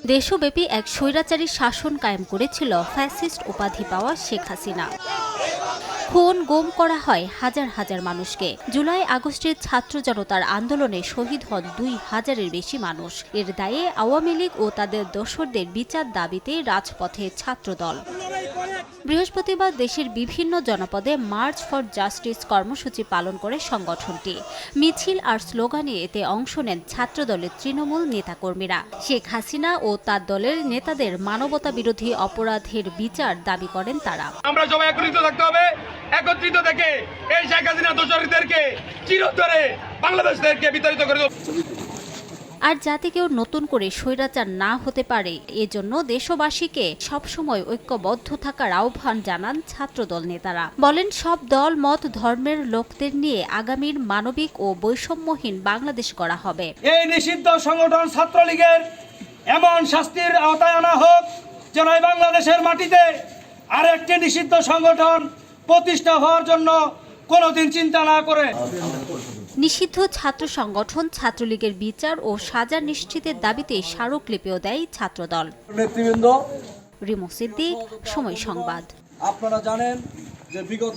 দেশব্যাপী এক স্বৈরাচারী শাসন কায়েম করেছিল ফ্যাসিস্ট উপাধি পাওয়া শেখ হাসিনা। খুন গুম করা হয় হাজার হাজার মানুষকে। জুলাই আগস্টের ছাত্র জনতার আন্দোলনে শহীদ হন ২,০০০-এর বেশি মানুষ। এর দায়ে আওয়ামী লীগ ও তাদের দোসরদের বিচার দাবিতে রাজপথে ছাত্রদল। বৃহস্পতিবার দেশের বিভিন্ন জনপদে মার্চ ফর জাস্টিস কর্মসূচি পালন করে সংগঠনটি। মিছিল আর স্লোগানে এতে অংশ নেন ছাত্রদলের তৃণমূল নেতাকর্মীরা। শেখ হাসিনা ও তার দলের নেতাদের মানবতা বিরোধী অপরাধের বিচার দাবি করেন তারা। আমরা সবাই একত্রিত থাকতে হবে। একত্রিত থেকে এই শেখ হাসিনা দোসরদেরকে চিরতরে বাংলাদেশকে বিতাড়িত করে দেব। আর যাতে কেউ নতুন করে স্বৈরাচার না হতে পারে এজন্য দেশবাসীকে সবসময় ঐক্যবদ্ধ থাকার আহ্বান জানান ছাত্রদল নেতারা। বলেন, সব দল মত ধর্মের লোকদের নিয়ে আগামীর মানবিক ও বৈষম্যহীন বাংলাদেশ গড়া হবে। এই নিষিদ্ধ সংগঠন ছাত্রলীগের এমন শাস্তির আওতায় আনা হোক যেন বাংলাদেশের মাটিতে আরেকটি নিষিদ্ধ সংগঠন প্রতিষ্ঠা হওয়ার জন্য কোনোদিন চিন্তা না করে। নিষিদ্ধ ছাত্র সংগঠন ছাত্রলীগের বিচার ও সাজা নিশ্চিতের দাবিতে স্মারকলিপিও দেয় ছাত্রদল। নেতৃবৃন্দ, রিমু সিদ্দিক, সময় সংবাদ। আপনারা জানেন যে বিগত